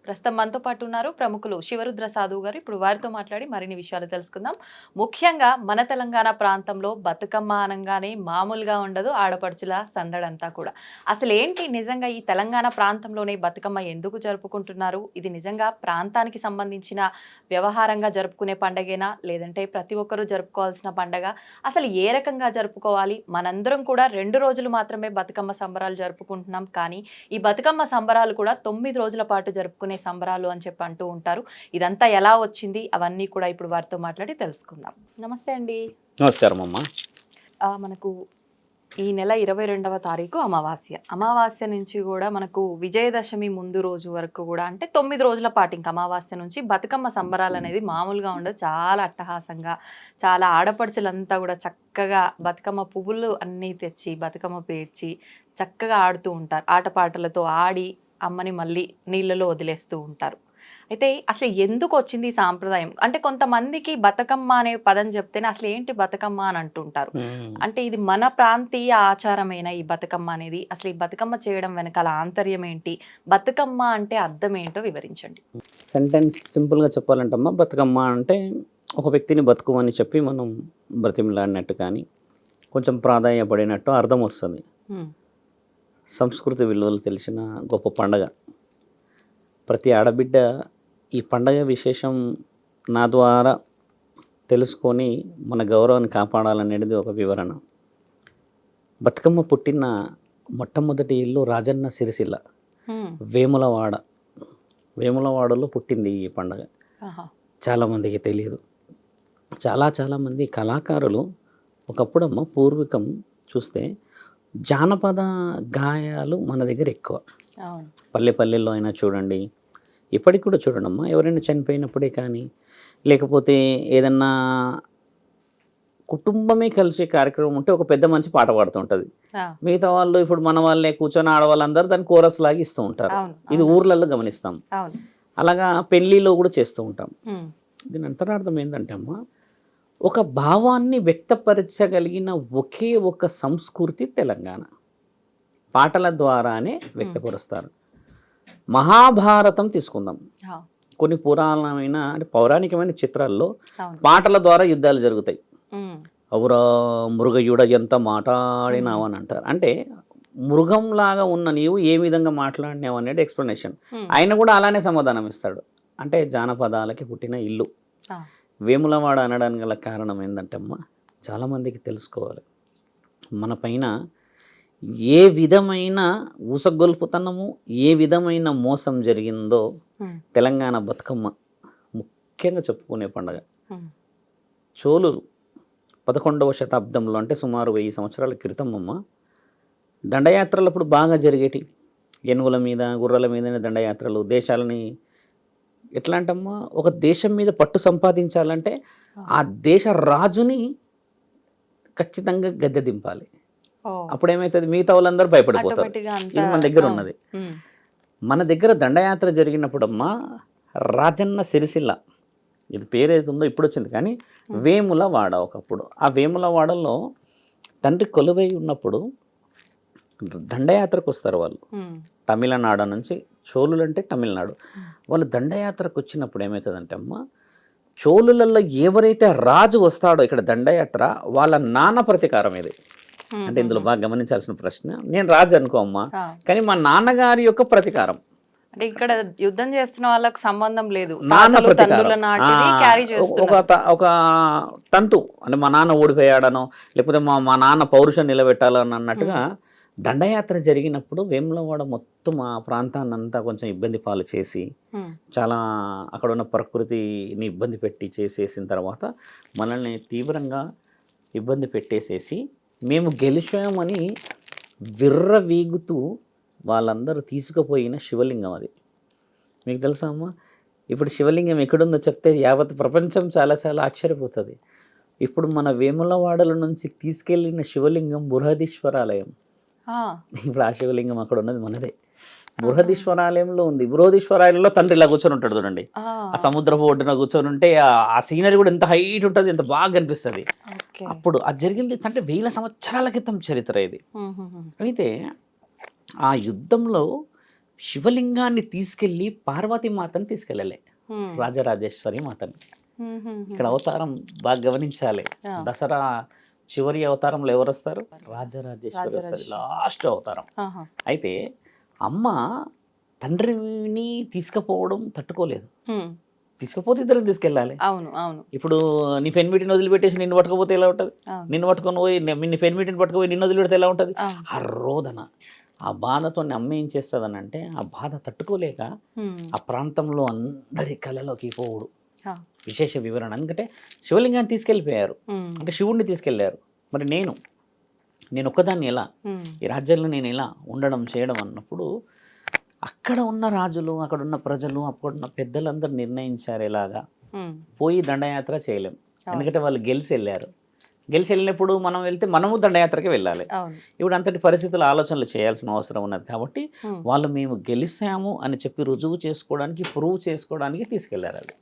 ప్రస్తుతం మనతో పాటు ఉన్నారు ప్రముఖులు శివరుద్ర సాధువు గారు. ఇప్పుడు వారితో మాట్లాడి మరిన్ని విషయాలు తెలుసుకుందాం. ముఖ్యంగా మన తెలంగాణ ప్రాంతంలో బతుకమ్మ అనంగానే మామూలుగా ఉండదు ఆడపడుచుల సందడంతా కూడా. అసలేంటి నిజంగా ఈ తెలంగాణ ప్రాంతంలోనే బతుకమ్మ ఎందుకు జరుపుకుంటున్నారు? ఇది నిజంగా ప్రాంతానికి సంబంధించిన వ్యవహారంగా జరుపుకునే పండగేనా? లేదంటే ప్రతి ఒక్కరూ జరుపుకోవాల్సిన పండగ? అసలు ఏ రకంగా జరుపుకోవాలి? మనందరం కూడా 2 రోజులు మాత్రమే బతుకమ్మ సంబరాలు జరుపుకుంటున్నాం. కానీ ఈ బతుకమ్మ సంబరాలు కూడా 9 రోజుల పాటు జరుపుకునే సంబరాలు అని చెప్పి అంటూ ఉంటారు. ఇదంతా ఎలా వచ్చింది అవన్నీ కూడా ఇప్పుడు వారితో మాట్లాడి తెలుసుకుందాం. నమస్తే అండి. నమస్కారం అమ్మా. మనకు ఈ నెల 22వ తారీఖు అమావాస్య. అమావాస్య నుంచి కూడా మనకు విజయదశమి ముందు రోజు వరకు కూడా అంటే 9 రోజుల పాటు ఇంకా అమావాస్య నుంచి బతుకమ్మ సంబరాలు అనేది మామూలుగా ఉండదు. చాలా అట్టహాసంగా చాలా ఆడపడుచులంతా కూడా చక్కగా బతుకమ్మ పువ్వులు అన్నీ తెచ్చి బతుకమ్మ పేర్చి చక్కగా ఆడుతూ ఉంటారు. ఆటపాటలతో ఆడి అమ్మని మళ్ళీ నీళ్ళలో వదిలేస్తూ ఉంటారు. అయితే అసలు ఎందుకు వచ్చింది ఈ సాంప్రదాయం? అంటే కొంతమందికి బతుకమ్మ అనే పదం చెప్తేనే అసలు ఏంటి బతుకమ్మ అని అంటుంటారు. అంటే ఇది మన ప్రాంతీయ ఆచారమైన ఈ బతుకమ్మ అనేది, అసలు ఈ బతుకమ్మ చేయడం వెనకాల ఆంతర్యం ఏంటి? బతుకమ్మ అంటే అర్థం ఏంటో వివరించండి. సెంటెన్స్ సింపుల్గా చెప్పాలంటమ్మా, బతుకమ్మ అంటే ఒక వ్యక్తిని బతుకమని చెప్పి మనం బ్రతిమలాడినట్టు కానీ కొంచెం ప్రాధాన్యపడినట్టు అర్థం వస్తుంది. సంస్కృతి విలువలు తెలిసిన గొప్ప పండగ. ప్రతి ఆడబిడ్డ ఈ పండగ విశేషం నా ద్వారా తెలుసుకొని మన గౌరవాన్ని కాపాడాలనేది ఒక వివరణ. బతుకమ్మ పుట్టిన మొట్టమొదటి ఇల్లు రాజన్న సిరిసిల్ల, వేములవాడ. వేములవాడలో పుట్టింది ఈ పండగ. చాలామందికి తెలియదు. చాలామంది కళాకారులు ఒకప్పుడమ్మ పూర్వీకం చూస్తే జానపద గాయాలు మన దగ్గర ఎక్కువ. పల్లెల్లో అయినా చూడండి, ఇప్పటికి కూడా చూడండమ్మా, ఎవరైనా చనిపోయినప్పుడే కానీ లేకపోతే ఏదన్నా కుటుంబమే కలిసే కార్యక్రమం ఉంటే ఒక పెద్ద మనిషి పాట పాడుతుంటుంది. మిగతా వాళ్ళు ఇప్పుడు మన వాళ్ళే కూర్చొని ఆడవాళ్ళందరూ దాన్ని కోరస్ లాగా ఇస్తూ ఉంటారు. ఇది ఊర్లలో గమనిస్తాం. అలాగా పెళ్ళిలో కూడా చేస్తూ ఉంటాం. దీని అంతరార్థం ఏంటంటే అమ్మా, ఒక భావాన్ని వ్యక్తపరచగలిగిన ఒకే ఒక సంస్కృతి తెలంగాణ. పాటల ద్వారానే వ్యక్తపరుస్తారు. మహాభారతం తీసుకుందాం. కొన్ని పురాణమైన అంటే పౌరాణికమైన చిత్రాల్లో పాటల ద్వారా యుద్ధాలు జరుగుతాయి. అవురా మృగయుడ ఎంత మాట్లాడినావు అని అంటారు. అంటే మృగంలాగా ఉన్న నీవు ఏ విధంగా మాట్లాడినావు అనేది ఎక్స్ప్లెనేషన్. ఆయన కూడా అలానే సమాధానం ఇస్తాడు. అంటే జానపదాలకి పుట్టిన ఇల్లు. వేములవాడ అనడానికి గల కారణం ఏంటంటే అమ్మ, చాలామందికి తెలుసుకోవాలి, మన పైన ఏ విధమైన ఊసగొల్పుతనము, ఏ విధమైన మోసం జరిగిందో తెలంగాణ బతుకమ్మ ముఖ్యంగా చెప్పుకునే పండుగ. చోళులు 11వ శతాబ్దంలో అంటే సుమారు 1000 సంవత్సరాల క్రితం అమ్మ, దండయాత్రలప్పుడు బాగా జరిగేటి. ఏనుగుల మీద గుర్రాల మీదనే దండయాత్రలు. దేశాలని ఎట్లా అంటమ్మా, ఒక దేశం మీద పట్టు సంపాదించాలంటే ఆ దేశ రాజుని ఖచ్చితంగా గద్దె దింపాలి. అప్పుడు ఏమవుతుంది, మిగతా వాళ్ళందరూ భయపడిపోతారు. ఇది మన దగ్గర ఉన్నది. మన దగ్గర దండయాత్ర జరిగినప్పుడమ్మా రాజన్న సిరిసిల్ల, ఇది పేరేది ఉందో ఇప్పుడు వచ్చింది కానీ వేములవాడ ఒకప్పుడు. ఆ వేములవాడలో తండ్రి కొలువై ఉన్నప్పుడు దండయాత్రకు వస్తారు వాళ్ళు. తమిళనాడు నుంచి, చోళులు అంటే తమిళనాడు. వాళ్ళు దండయాత్రకు వచ్చినప్పుడు ఏమవుతుందంటే అమ్మ, చోళులలో ఎవరైతే రాజు వస్తాడో ఇక్కడ దండయాత్ర, వాళ్ళ నాన్న ప్రతీకారం ఇది. అంటే ఇందులో బాగా గమనించాల్సిన ప్రశ్న, నేను రాజు అనుకో అమ్మ, కానీ మా నాన్నగారి యొక్క ప్రతీకారం. అంటే ఇక్కడ యుద్ధం చేస్తున్న వాళ్ళకి సంబంధం లేదు, నాన్న ప్రతీకారం. ఒక తంతు అంటే మా నాన్న ఓడిపోయాడనో లేకపోతే మా నాన్న పౌరుషం నిలబెట్టాలని అన్నట్టుగా దండయాత్ర జరిగినప్పుడు వేములవాడ మొత్తం ఆ ప్రాంతాన్ని అంతా కొంచెం ఇబ్బంది పాలు చేసి, చాలా అక్కడ ఉన్న ప్రకృతిని ఇబ్బంది పెట్టి చేసేసిన తర్వాత మనల్ని తీవ్రంగా ఇబ్బంది పెట్టేసేసి మేము గెలిచామని విర్రవీగుతూ వాళ్ళందరూ తీసుకుపోయిన శివలింగం అది. మీకు తెలుసా అమ్మా, ఇప్పుడు శివలింగం ఎక్కడుందో చెప్తే యావత్ ప్రపంచం చాలా ఆశ్చర్యపోతుంది. ఇప్పుడు మన వేములవాడల నుంచి తీసుకెళ్ళిన శివలింగం బృహదీశ్వరాలయం. ఇప్పుడు ఆ శివలింగం అక్కడ ఉన్నది మనదే. బృహదీశ్వరాలయంలో ఉంది. బృహదీశ్వరాలయంలో తండ్రి ఇలా కూర్చొని ఉంటాడు చూడండి, ఆ సముద్రపు ఒడ్డున కూర్చొని ఉంటే ఆ సీనరీ కూడా ఎంత హైట్ ఉంటుంది, ఎంత బాగా కనిపిస్తుంది. అప్పుడు అది జరిగింది అంటే 1000 సంవత్సరాల క్రితం చరిత్ర ఇది. అయితే ఆ యుద్ధంలో శివలింగాన్ని తీసుకెళ్ళి పార్వతీ మాతని తీసుకెళ్ళలే, రాజరాజేశ్వరి మాతని. ఇక్కడ అవతారం బాగా గమనించాలి. దసరా చివరి అవతారంలో ఎవరు వస్తారు? రాజరాజేశ్వరి వస్తారు, లాస్ట్ అవతారం. అయితే అమ్మ తండ్రిని తీసుకుపోవడం తట్టుకోలేదు, తీసుకుపోతే ఇద్దరు తీసుకెళ్ళాలి. అవును అవును. ఇప్పుడు నీ పెన్మిటిని వదిలిపెట్టేసి నిన్ను పట్టుకపోతే ఎలా ఉంటుంది? నిన్ను పట్టుకొని పోయి నీ పెన్మిటిని పట్టుకుపోయి నిన్ను వదిలిపెడితే ఎలా ఉంటుంది? ఆ రోదన, ఆ బాధతో అమ్మ ఏం చేస్తుందని అంటే, ఆ బాధ తట్టుకోలేక ఆ ప్రాంతంలో అందరి కళలోకి పోవుడు. విశేష వివరణ, ఎందుకంటే శివలింగాన్ని తీసుకెళ్ళిపోయారు, అంటే శివుణ్ణి తీసుకెళ్లారు. మరి నేను ఒక్కదాన్ని ఎలా, ఈ రాజ్యంలో నేను ఎలా ఉండడం చేయడం అన్నప్పుడు, అక్కడ ఉన్న రాజులు, అక్కడ ఉన్న ప్రజలు, అక్కడున్న పెద్దలందరూ నిర్ణయించారు ఎలాగా పోయి దండయాత్ర చేయలేం, ఎందుకంటే వాళ్ళు గెలిచి వెళ్ళినప్పుడు మనం వెళ్తే మనము దండయాత్రకి వెళ్ళాలి. ఇప్పుడు అంతటి పరిస్థితుల ఆలోచనలు చేయాల్సిన అవసరం ఉన్నది. కాబట్టి వాళ్ళు మేము గెలిచాము అని చెప్పి రుజువు చేసుకోవడానికి, ప్రూవ్ చేసుకోవడానికి తీసుకెళ్లారు అది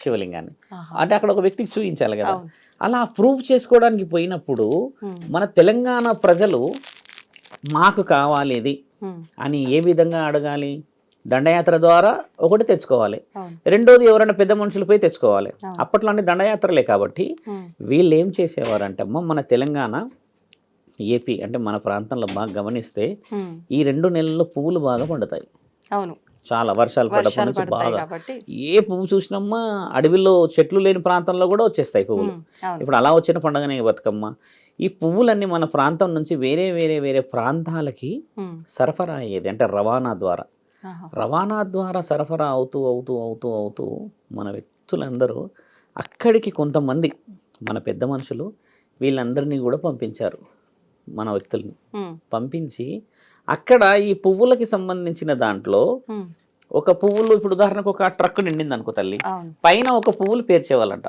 శివలింగాన్ని. అంటే అక్కడ ఒక వ్యక్తికి చూపించాలి కదా. అలా ప్రూవ్ చేసుకోవడానికి పోయినప్పుడు మన తెలంగాణ ప్రజలు మాకు కావాలి ఇది అని ఏ విధంగా అడగాలి? దండయాత్ర ద్వారా ఒకటి తెచ్చుకోవాలి, రెండోది ఎవరైనా పెద్ద మనుషులు పోయి తెచ్చుకోవాలి. అప్పట్లో అన్ని దండయాత్రలే. కాబట్టి వీళ్ళు ఏం చేసేవారంటే అమ్మ, మన తెలంగాణ ఏపీ అంటే మన ప్రాంతంలో బాగా గమనిస్తే ఈ 2 నెలల్లో పువ్వులు బాగా పండుతాయి. అవును, చాలా వర్షాలు పడడం నుంచి బాగా ఏ పువ్వు చూసినమ్మా అడవిలో చెట్లు లేని ప్రాంతంలో కూడా వచ్చేస్తాయి పువ్వులు. ఇప్పుడు అలా వచ్చిన పండుగనే బతుకమ్మ. ఈ పువ్వులన్నీ మన ప్రాంతం నుంచి వేరే వేరే వేరే ప్రాంతాలకి సరఫరా అయ్యేది, అంటే రవాణా ద్వారా సరఫరా అవుతూ అవుతూ అవుతూ అవుతూ మన వ్యక్తులందరూ అక్కడికి కొంతమంది మన పెద్ద మనుషులు వీళ్ళందరినీ కూడా పంపించారు. మన వ్యక్తుల్ని పంపించి అక్కడ ఈ పువ్వులకి సంబంధించిన దాంట్లో ఒక పువ్వులు, ఇప్పుడు ఉదాహరణకు ఒక ట్రక్ నిండింది అనుకో తల్లి, పైన ఒక పువ్వులు పేర్చేవాళ్ళంట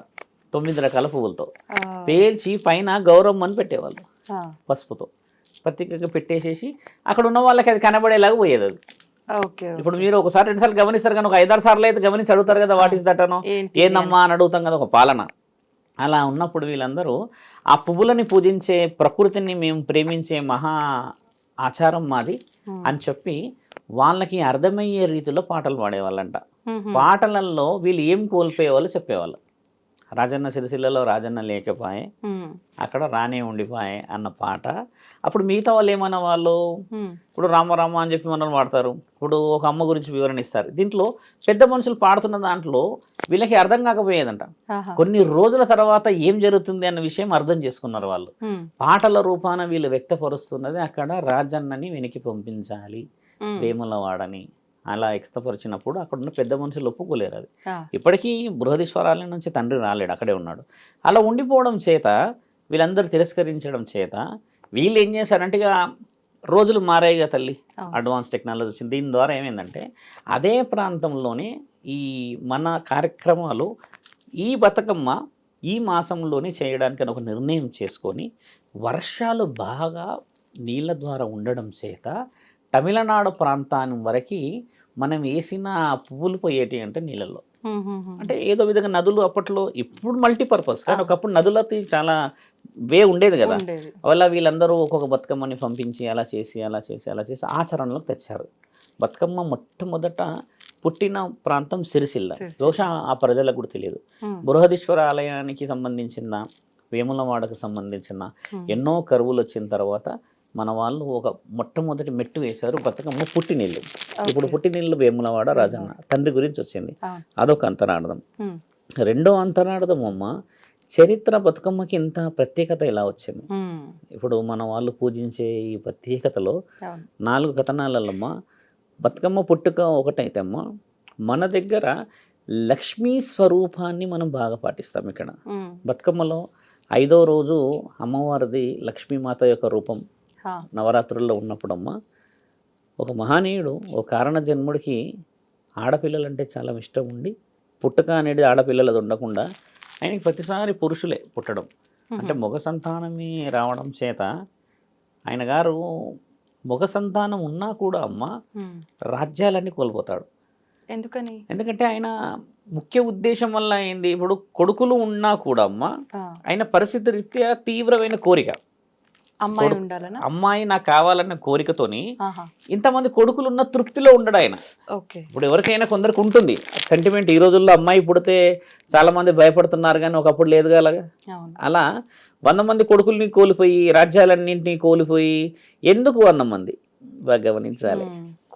9 రకాల పువ్వులతో పేర్చి పైన గౌరవం అని పెట్టేవాళ్ళు, పసుపుతో ప్రత్యేకంగా పెట్టేసేసి అక్కడ ఉన్న వాళ్ళకి అది కనబడేలాగా పోయేది అది. ఇప్పుడు మీరు ఒకసారి 2 సార్లు గమనిస్తారు కానీ ఒక 5-6 సార్లు అయితే గమనించి అడుగుతారు కదా, వాట్ ఈస్ దట్ అనో, ఏందమ్మా అని అడుగుతాం కదా, ఒక పాలన. అలా ఉన్నప్పుడు వీళ్ళందరూ ఆ పువ్వులని పూజించే, ప్రకృతిని మేము ప్రేమించే మహా ఆచారం మాది అని చెప్పి వాళ్ళకి అర్థమయ్యే రీతిలో పాటలు పాడేవాళ్ళంట. పాటలలో వీళ్ళు ఏం కోల్పోయేవాళ్ళు చెప్పేవాళ్ళు. రాజన్న సిరిసిల్లలో రాజన్న లేకపోయే, అక్కడ రానే ఉండిపోయే అన్న పాట. అప్పుడు మిగతా వాళ్ళు ఏమన్నా వాళ్ళు ఇప్పుడు రామ అని చెప్పి మనం పాడతారు. ఇప్పుడు ఒక అమ్మ గురించి వివరణ ఇస్తారు. దీంట్లో పెద్ద మనుషులు పాడుతున్న దాంట్లో వీళ్ళకి అర్థం కాకపోయేదంట. కొన్ని రోజుల తర్వాత ఏం జరుగుతుంది అన్న విషయం అర్థం చేసుకున్నారు వాళ్ళు. పాటల రూపాన వీళ్ళు వ్యక్తపరుస్తున్నది అక్కడ రాజన్నని వెనక్కి పంపించాలి, వేములవాడని అలా వ్యక్తపరిచినప్పుడు అక్కడ ఉన్న పెద్ద మనుషులు ఒప్పుకోలేరు. అది ఇప్పటికీ బృహదీశ్వరాలయం నుంచి తండ్రి రాలేడు, అక్కడే ఉన్నాడు. అలా ఉండిపోవడం చేత, వీళ్ళందరూ తిరస్కరించడం చేత వీళ్ళు ఏం చేశారంటే, ఇక రోజులు మారాయిగా తల్లి, అడ్వాన్స్ టెక్నాలజీ వచ్చింది. దీని ద్వారా ఏమైందంటే అదే ప్రాంతంలోనే ఈ మన కార్యక్రమాలు, ఈ బతుకమ్మ ఈ మాసంలోనే చేయడానికి అని ఒక నిర్ణయం చేసుకొని, వర్షాలు బాగా నీళ్ళ ద్వారా ఉండడం చేత తమిళనాడు ప్రాంతాన్ని వరకు మనం వేసిన పువ్వులు పోయేటి అంటే నీళ్ళల్లో, అంటే ఏదో విధంగా నదులు అప్పట్లో, ఇప్పుడు మల్టీపర్పస్ కానీ ఒకప్పుడు నదులకి చాలా వే ఉండేది కదా. వల్ల వీళ్ళందరూ ఒక్కొక్క బతుకమ్మని పంపించి అలా చేసి ఆచరణలోకి తెచ్చారు. బతుకమ్మ మొట్టమొదట పుట్టిన ప్రాంతం సిరిసిల్ల, బహుశా ఆ ప్రజలకు కూడా తెలియదు. బృహదీశ్వర ఆలయానికి సంబంధించిన, వేములవాడకు సంబంధించిన ఎన్నో కరువులు వచ్చిన తర్వాత మన వాళ్ళు ఒక మొట్టమొదటి మెట్టు వేశారు బతుకమ్మ పుట్టినీళ్ళు. ఇప్పుడు పుట్టినీళ్ళు వేములవాడ రాజన్న తండ్రి గురించి వచ్చింది, అదొక అంతరార్థం. రెండో అంతరార్థం అమ్మ, చరిత్ర బతుకమ్మకి ఇంత ప్రత్యేకత ఎలా వచ్చింది? ఇప్పుడు మన వాళ్ళు పూజించే ఈ ప్రత్యేకతలో 4 కథనాలమ్మా. బతుకమ్మ పుట్టుక ఒకటైతే అమ్మ, మన దగ్గర లక్ష్మీ స్వరూపాన్ని మనం బాగా పాటిస్తాం. ఇక్కడ బతుకమ్మలో 5వ రోజు అమ్మవారిది లక్ష్మీమాత యొక్క రూపం నవరాత్రుల్లో ఉన్నప్పుడమ్మా, ఒక మహనీయుడు ఒక కారణ జన్ముడికి ఆడపిల్లలంటే చాలా ఇష్టం ఉండి, పుట్టుక అనేది ఆడపిల్లలది ఉండకుండా ఆయనకి ప్రతిసారి పురుషులే పుట్టడం, అంటే మగ సంతానమే రావడం చేత ఆయన గారు మగ సంతానం ఉన్నా కూడా అమ్మ రాజ్యాలన్నీ కోల్పోతాడు. ఎందుకంటే ఆయన ముఖ్య ఉద్దేశం వల్ల అయింది. ఇప్పుడు కొడుకులు ఉన్నా కూడా అమ్మ, ఆయన పరిస్థితి రీత్యా తీవ్రమైన కోరిక, అమ్మాయి ఉండాలనా? అమ్మాయి నాకు కావాలన్న కోరికతోని ఆహా. ఇంతమంది కొడుకులు ఉన్న తృప్తిలో ఉండడు ఆయన. ఓకే. ఇప్పుడు ఎవరికైనా కొందరికి ఉంటుంది సెంటిమెంట్. ఈ రోజుల్లో అమ్మాయి పుడితే చాలా మంది భయపడుతున్నారు కానీ ఒకప్పుడు లేదు అలాగా. అవును. అలా 100 మంది కొడుకుల్ని కోల్పోయి రాజ్యాలన్నింటినీ కోల్పోయి ఎందుకు 100 మంది? బాగా గమనించాలి.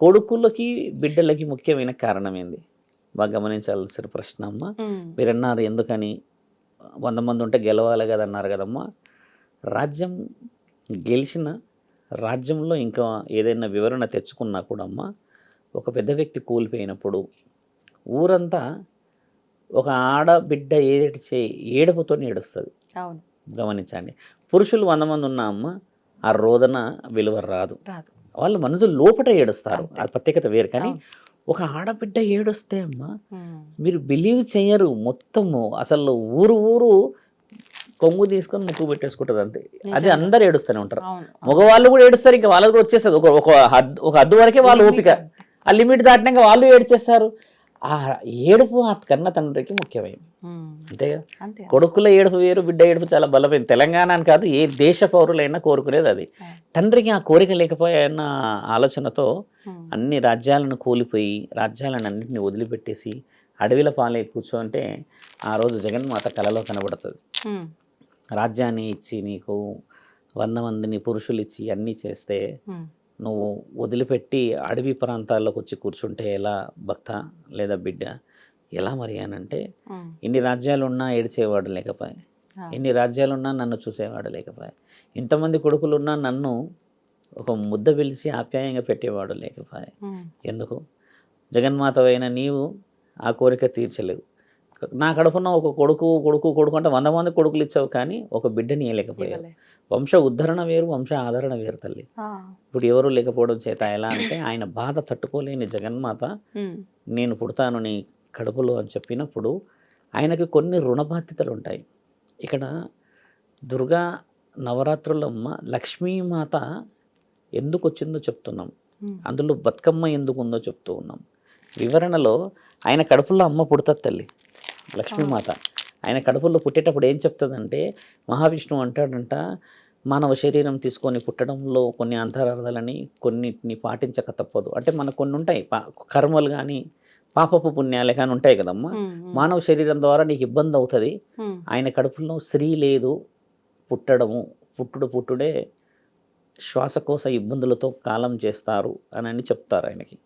కొడుకులకి బిడ్డలకి ముఖ్యమైన కారణం ఏంది? బాగా గమనించాల్సిన ప్రశ్న అమ్మ. మీరన్నారు ఎందుకని 100 మంది ఉంటే గెలవాలి కదా అన్నారు కదమ్మా. రాజ్యం గెలిచిన రాజ్యంలో ఇంకా ఏదైనా వివరణ తెచ్చుకున్నా కూడా అమ్మ, ఒక పెద్ద వ్యక్తి కూలిపోయినప్పుడు ఊరంతా ఒక ఆడబిడ్డ ఏడుపుతో ఏడుస్తుంది. అవును. గమనించండి. పురుషులు 100 మంది ఉన్నా అమ్మ ఆ రోదన విలువ రాదు. వాళ్ళు మనసు లోపట ఏడుస్తారు, అది ప్రత్యేకత వేరు. కానీ ఒక ఆడబిడ్డ ఏడుస్తే అమ్మ మీరు బిలీవ్ చేయరు, మొత్తము అసలు ఊరు ఊరు కొంగు తీసుకొని ముక్కు పెట్టేసుకుంటారు అంతే. అది అందరు ఏడుస్తూనే ఉంటారు. మగవాళ్ళు కూడా ఏడుస్తారు, ఇంకా వాళ్ళకి కూడా వచ్చేస్తుంది ఒక హద్దు వరకే వాళ్ళు ఓపిక. ఆ లిమిట్ దాటినాక వాళ్ళు ఏడ్చేస్తారు. ఆ ఏడుపు ఆ కన్న తండ్రికి ముఖ్యమైనది. అంతేగా. కొడుకుల ఏడుపు వేరు, బిడ్డ ఏడుపు చాలా బలమైంది. తెలంగాణ అని కాదు, ఏ దేశ పౌరులైనా కోరుకునేది అది. తండ్రికి ఆ కోరిక లేకపోయిన ఆలోచనతో అన్ని రాజ్యాలను కూలిపోయి రాజ్యాలను అన్నింటినీ వదిలిపెట్టేసి అడవిల పాలై కూర్చోంటే ఆ రోజు జగన్మాత కలలో కనబడుతుంది. రాజ్యాన్ని ఇచ్చి నీకు 100 మందిని పురుషులు ఇచ్చి అన్నీ చేస్తే నువ్వు వదిలిపెట్టి అడవి ప్రాంతాల్లోకి వచ్చి కూర్చుంటే ఎలా భక్త లేదా బిడ్డ? ఎలా మరి అని అంటే, ఇన్ని రాజ్యాలున్నా ఏడ్చేవాడు లేకపోయా, ఇన్ని రాజ్యాలున్నా నన్ను చూసేవాడు లేకపోయా, ఇంతమంది కొడుకులున్నా నన్ను ఒక ముద్ద పిలిచి ఆప్యాయంగా పెట్టేవాడు లేకపోయా. ఎందుకు? జగన్మాతవైన నీవు ఆ కోరిక తీర్చలేవు. నా కడుపున్న ఒక కొడుకు అంటే 100 మంది కొడుకులు ఇచ్చావు, కానీ ఒక బిడ్డని ఇవ్వలేకపోయావు. వంశ ఉద్ధరణ వేరు, వంశ ఆదరణ వేరు తల్లి. ఇప్పుడు ఎవరు లేకపోవడం చేత ఎలా అంటే ఆయన బాధ తట్టుకోలేని జగన్మాత నేను పుడతాను నీ కడుపులో అని చెప్పినప్పుడు ఆయనకి కొన్ని రుణ బాధ్యతలు ఉంటాయి. ఇక్కడ దుర్గా నవరాత్రులమ్మ లక్ష్మీమాత ఎందుకు వచ్చిందో చెప్తున్నాం, అందులో బతుకమ్మ ఎందుకు ఉందో చెప్తూ ఉన్నాం. వివరణలో ఆయన కడుపులో అమ్మ పుడతాది తల్లి లక్ష్మీమాత. ఆయన కడుపులో పుట్టేటప్పుడు ఏం చెప్తుందంటే, మహావిష్ణువు అంటాడంట, మానవ శరీరం తీసుకొని పుట్టడంలో కొన్ని అంతరార్థాలని కొన్నిటిని పాటించక తప్పదు. అంటే మనకు కొన్ని ఉంటాయి కర్మలు కానీ పాపపు పుణ్యాలే కానీ ఉంటాయి కదమ్మా. మానవ శరీరం ద్వారా నీకు ఇబ్బంది అవుతుంది. ఆయన కడుపులో స్త్రీ లేదు, పుట్టుడే శ్వాసకోశ ఇబ్బందులతో కాలం చేస్తారు అని చెప్తారు ఆయనకి.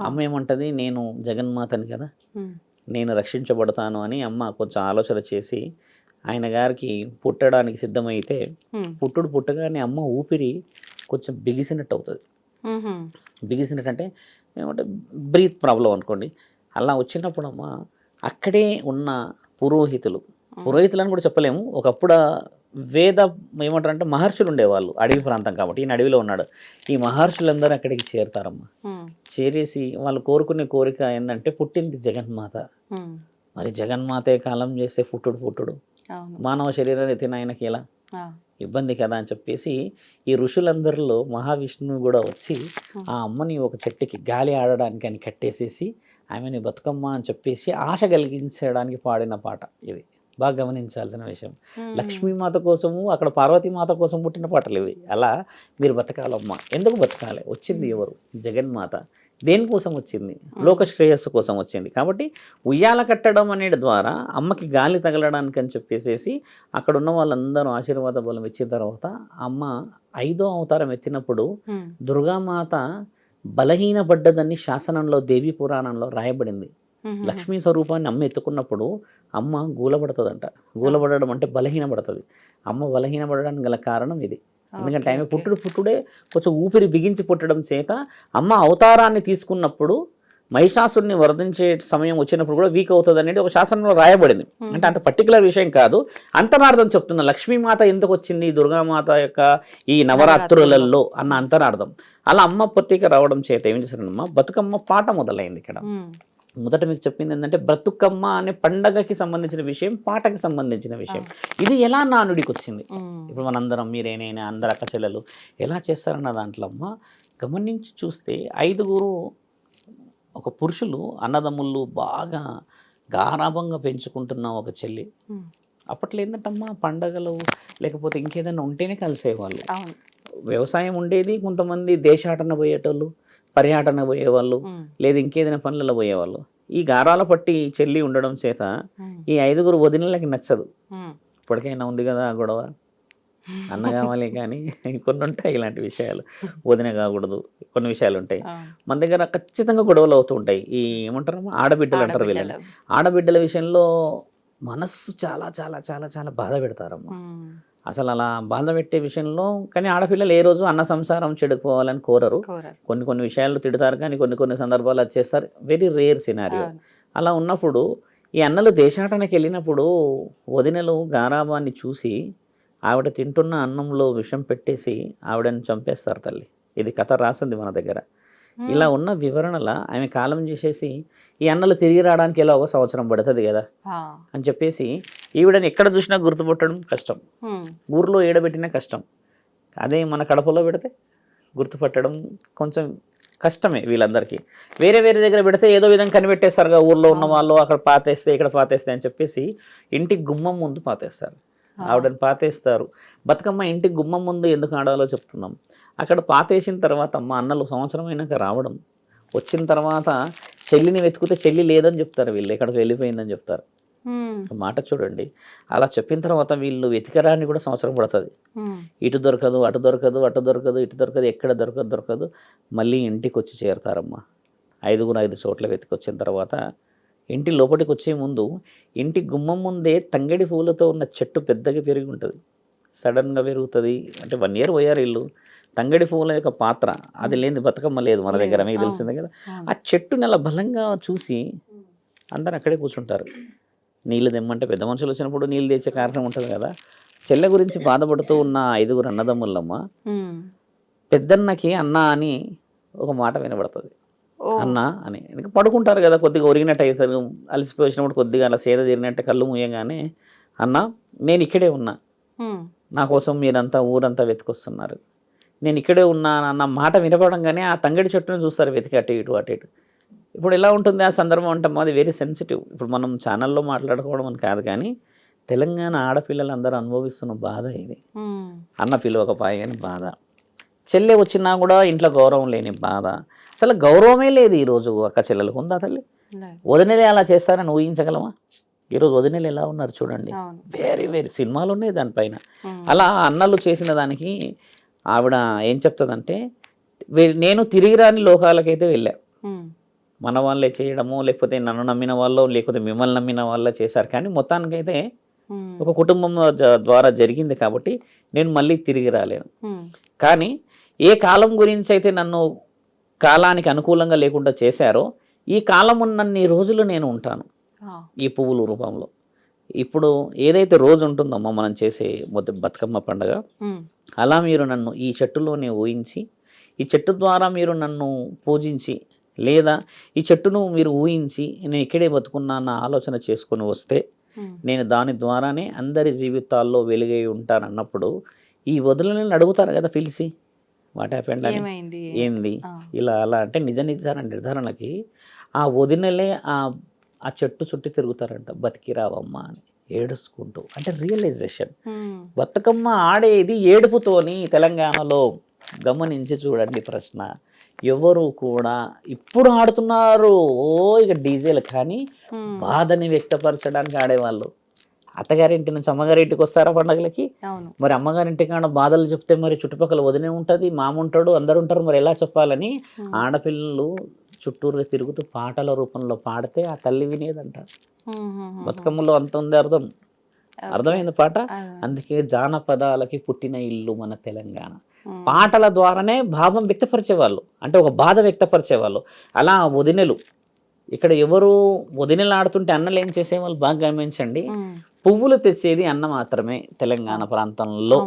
అమ్మ ఏమంటది, నేను జగన్మాతని కదా, నేను రక్షించబడతాను అని అమ్మ కొంచెం ఆలోచన చేసి ఆయన గారికి పుట్టడానికి సిద్ధమైతే పుట్టగానే అమ్మ ఊపిరి కొంచెం బిగిసినట్టు అవుతుంది. బిగిసినట్టు అంటే ఏమంటే బ్రీత్ ప్రాబ్లం అనుకోండి. అలా వచ్చినప్పుడు అమ్మ అక్కడే ఉన్న పురోహితులని కూడా చెప్పలేము, ఒకప్పుడు వేద ఏమంటారంటే మహర్షులు ఉండేవాళ్ళు, అడవి ప్రాంతం కాబట్టి ఈయన అడవిలో ఉన్నాడు. ఈ మహర్షులందరూ అక్కడికి చేరుతారమ్మా. చేరేసి వాళ్ళు కోరుకునే కోరిక ఏంటంటే పుట్టింది జగన్మాత, మరి జగన్మాతే కాలం చేస్తే పుట్టుడు మానవ శరీరాన్ని తిన ఆయనకి ఎలా ఇబ్బంది కదా అని చెప్పేసి ఈ ఋషులందరిలో మహావిష్ణువు కూడా వచ్చి ఆ అమ్మని ఒక చెట్టుకి గాలి ఆడడానికి అని కట్టేసేసి ఆమెని బతుకమ్మ అని చెప్పేసి ఆశ కలిగించడానికి పాడిన పాట ఇది. బాగా గమనించాల్సిన విషయం. లక్ష్మీమాత కోసము అక్కడ పార్వతీమాత కోసం పుట్టిన పాటలు ఇవి. అలా మీరు బతకాలమ్మ. ఎందుకు బతకాలి? వచ్చింది ఎవరు? జగన్మాత. దేనికోసం వచ్చింది? లోక శ్రేయస్సు కోసం వచ్చింది. కాబట్టి ఉయ్యాల కట్టడం అనేది ద్వారా అమ్మకి గాలి తగలడానికి అని చెప్పేసేసి అక్కడ ఉన్న వాళ్ళందరూ ఆశీర్వాద బలం ఇచ్చిన తర్వాత అమ్మ 5వ అవతారం ఎత్తినప్పుడు దుర్గామాత బలహీనపడ్డదని శాసనంలో దేవీ పురాణంలో రాయబడింది. లక్ష్మీ స్వరూపాన్ని అమ్మ ఎత్తుకున్నప్పుడు అమ్మ గూలబడుతుందంట. గూలబడడం అంటే బలహీనపడుతుంది. అమ్మ బలహీనపడడానికి గల కారణం ఇది. ఎందుకంటే ఆమె పుట్టుడే కొంచెం ఊపిరి బిగించి పుట్టడం చేత అమ్మ అవతారాన్ని తీసుకున్నప్పుడు మహిషాసుడిని వరదించే సమయం వచ్చినప్పుడు కూడా వీక్ అవుతుంది అనేది ఒక శాసనంలో రాయబడింది. అంటే అంత పర్టికులర్ విషయం కాదు, అంతరార్థం చెప్తున్నా. లక్ష్మీమాత ఎందుకు వచ్చింది దుర్గామాత యొక్క ఈ నవరాత్రులలో అన్న అంతరార్థం. అలా అమ్మ ప్రత్యేక రావడం చేత ఏం చేశారమ్మా, బతుకమ్మ పాట మొదలైంది ఇక్కడ. మొదట మీకు చెప్పింది ఏంటంటే బ్రతుకమ్మ అనే పండగకి సంబంధించిన విషయం, పాటకి సంబంధించిన విషయం. ఇది ఎలా నానుడికి వచ్చింది? ఇప్పుడు మనందరం మీరేనైనా అందరు అక్క చెల్లెలు ఎలా చేస్తారన్న దాంట్లో అమ్మ గమనించి చూస్తే 5గురు ఒక పురుషులు అన్నదమ్ముళ్ళు బాగా గారాభంగా పెంచుకుంటున్న ఒక చెల్లి, అప్పట్లో ఏంటంటమ్మా పండగలు లేకపోతే ఇంకేదైనా ఉంటేనే కలిసేవాళ్ళు. అవును. వ్యవసాయం ఉండేది, కొంతమంది దేశాటన పోయేటోళ్ళు, పర్యాటన పోయేవాళ్ళు, లేదు ఇంకేదైనా పనులలో పోయేవాళ్ళు. ఈ గారాల పట్టి చెల్లి ఉండడం చేత ఈ 5గురు వదినలకి నచ్చదు. ఇప్పటికైనా ఉంది కదా ఆ గొడవ, అన్న కావాలి కానీ కొన్ని ఉంటాయి ఇలాంటి విషయాలు, వదిన కాకూడదు, కొన్ని విషయాలు ఉంటాయి మన దగ్గర. ఖచ్చితంగా గొడవలు అవుతూ ఉంటాయి. ఈ ఏమంటారు ఆడబిడ్డలు అంటారు వీళ్ళని. ఆడబిడ్డల విషయంలో మనస్సు చాలా చాలా చాలా చాలా బాధ పెడతారమ్మా. అసలు అలా బాధ పెట్టే విషయంలో కానీ ఆడపిల్లలు ఏ రోజు అన్న సంసారం చెడిపోవాలని కోరరు. కొన్ని కొన్ని విషయాలు తిడతారు కానీ కొన్ని కొన్ని సందర్భాలు అది చేస్తారు. Very rare scenario. అలా ఉన్నప్పుడు ఈ అన్నలు దేశాటనకి వెళ్ళినప్పుడు వదినలు గారాబాన్ని చూసి ఆవిడ తింటున్న అన్నంలో విషం పెట్టేసి ఆవిడని చంపేస్తారు తల్లి. ఇది కథ రాసింది మన దగ్గర. ఇలా ఉన్న వివరణల ఆమె కాలం చేసేసి ఈ అన్నలు తిరిగి రావడానికి ఎలా 1 సంవత్సరం పడుతుంది కదా అని చెప్పేసి ఈవిడని ఎక్కడ చూసినా గుర్తుపట్టడం కష్టం, ఊర్లో ఏడబెట్టినా కష్టం. అదే మన కడపలో పెడితే గుర్తుపట్టడం కొంచెం కష్టమే వీళ్ళందరికీ. వేరే వేరే దగ్గర పెడితే ఏదో విధంగా కనిపెట్టేస్తారుగా ఊర్లో ఉన్న వాళ్ళు, అక్కడ పాతేస్తే ఇక్కడ పాతేస్తే అని చెప్పేసి ఇంటి గుమ్మం ముందు పాతేస్తారు, ఆవిడని పాతేస్తారు. బతుకమ్మ ఇంటి గుమ్మం ముందు ఎందుకు ఆడాలో చెప్తున్నాం. అక్కడ పాతేసిన తర్వాత అమ్మ అన్నలు సంవత్సరం అయినాక రావడం, వచ్చిన తర్వాత చెల్లిని వెతుకుతే చెల్లి లేదని చెప్తారు వీళ్ళు, ఎక్కడికి వెళ్ళిపోయిందని చెప్తారు. మాట చూడండి. అలా చెప్పిన తర్వాత వీళ్ళు వెతికరాని కూడా సంవత్సరం పడుతుంది. ఇటు దొరకదు, అటు దొరకదు, అటు దొరకదు, ఇటు దొరకదు, ఎక్కడ దొరకదు. మళ్ళీ ఇంటికి వచ్చి చేరుతారమ్మా. 5 చోట్ల వెతికొచ్చిన తర్వాత ఇంటి లోపలికి వచ్చే ముందు ఇంటి గుమ్మం ముందే తంగడి పూలతో ఉన్న చెట్టు పెద్దగా పెరిగి ఉంటుంది. సడన్గా పెరుగుతుంది. అంటే 1 year పోయారు ఇల్లు. తంగడి పువ్వుల యొక్క పాత్ర అది లేని బతుకమ్మ లేదు మన దగ్గర, మీకు తెలిసిందే కదా. ఆ చెట్టుని అలా బలంగా చూసి అందరు అక్కడే కూర్చుంటారు. నీళ్ళు తెమ్మంటే పెద్ద మనుషులు వచ్చినప్పుడు నీళ్ళు తెచ్చే కారణం ఉంటుంది కదా. చెల్లె గురించి బాధపడుతూ ఉన్న 5 అన్నదమ్ములమ్మ, పెద్దన్నకి అన్న అని ఒక మాట వినబడుతుంది. అన్న అని ఇంకా పడుకుంటారు కదా, కొద్దిగా ఒరిగినట్టు అవుతారు, అలసిపోయి వచ్చినప్పుడు కొద్దిగా అలా సేద తీరినట్టు కళ్ళు మూయగానే, అన్న నేను ఇక్కడే ఉన్నా, నా కోసం మీరంతా ఊరంతా వెతుకొస్తున్నారు, నేను ఇక్కడే ఉన్నా అన్న మాట వినపడంగానే ఆ తంగడి చెట్టును చూస్తారు వెతికి అటు ఇటు అటు ఇటు. ఇప్పుడు ఎలా ఉంటుంది ఆ సందర్భం అంటే అది వెరీ సెన్సిటివ్. ఇప్పుడు మనం ఛానల్లో మాట్లాడుకోవడం అని కాదు కానీ తెలంగాణ ఆడపిల్లలందరూ అనుభవిస్తున్న బాధ ఇది. అన్న పిలవకపాయని బాధ, చెల్లె వచ్చినా కూడా ఇంట్లో గౌరవం లేని బాధ, అసలు గౌరవమే లేదు ఈరోజు అక్క చెల్లెలకు. ఉందా తల్లి? వదినలే అలా చేస్తారని ఊహించగలమా? ఈరోజు వదినలు ఎలా ఉన్నారు చూడండి, వెరీ వెరీ సినిమాలు ఉన్నాయి దానిపైన. అలా అన్నలు చేసిన దానికి ఆవిడ ఏం చెప్తుందంటే, నేను తిరిగి రాని లోకాలకైతే వెళ్ళా, మన వాళ్ళే చేయడము లేకపోతే నన్ను నమ్మిన వాళ్ళు లేకపోతే మిమ్మల్ని నమ్మిన వాళ్ళే చేశారు, కానీ మొత్తానికైతే ఒక కుటుంబం ద్వారా జరిగింది కాబట్టి నేను మళ్ళీ తిరిగి రాలేను. కానీ ఏ కాలం గురించి అయితే నన్ను కాలానికి అనుకూలంగా లేకుండా చేశారో ఈ కాలం ఉన్నన్ని రోజులు నేను ఉంటాను ఈ పువ్వుల రూపంలో. ఇప్పుడు ఏదైతే రోజు ఉంటుందమ్మో మనం చేసే బతుకమ్మ పండుగ, అలా మీరు నన్ను ఈ చెట్టులోనే ఊహించి ఈ చెట్టు ద్వారా మీరు నన్ను పూజించి లేదా ఈ చెట్టును మీరు ఊహించి నేను ఇక్కడే బతుకున్నాన్న ఆలోచన చేసుకొని వస్తే నేను దాని ద్వారానే అందరి జీవితాల్లో వెలుగై ఉంటానన్నప్పుడు ఈ వదులని అడుగుతారు కదా పిలిచి, వాట్ హ్యాపెండ్ అని, ఏంది ఇలా అలా అంటే నిజ నిర్ధారణకి ఆ వదినలే ఆ చెట్టు చుట్టూ తిరుగుతారంట, బతికి రావమ్మా అని ఏడుచుకుంటూ. అంటే రియలైజేషన్. బతుకమ్మ ఆడేది ఏడుపుతోని తెలంగాణలో. గమనించి చూడండి ప్రశ్న. ఎవరు కూడా ఇప్పుడు ఆడుతున్నారు ఇక డీజేలు, కానీ బాధని వ్యక్తపరచడానికి ఆడేవాళ్ళు. అత్తగారింటి నుంచి అమ్మగారింటికి వస్తారా పండుగలకి, మరి అమ్మగారింటి కాడ బాధలు చెప్తే మరి చుట్టుపక్కల వదినే ఉంటుంది, మామ ఉంటాడు, అందరు ఉంటారు, మరి ఎలా చెప్పాలని ఆడపిల్లలు చుట్టూరుగా తిరుగుతూ పాటల రూపంలో పాడితే ఆ తల్లి వినేదంట. బతుకమ్మలో అంత ఉంది అర్థం, అర్థమైంది పాట. అందుకే జానపదాలకి పుట్టిన ఇల్లు మన తెలంగాణ. పాటల ద్వారానే భావం వ్యక్తపరిచేవాళ్ళు, అంటే ఒక బాధ వ్యక్తపరిచేవాళ్ళు. అలా వదినెలు ఇక్కడ ఎవరు వదినెలు ఆడుతుంటే అన్నలు ఏం చేసేవాళ్ళు బాగా గమనించండి, పువ్వులు తెచ్చేది అన్న మాత్రమే తెలంగాణ ప్రాంతంలో.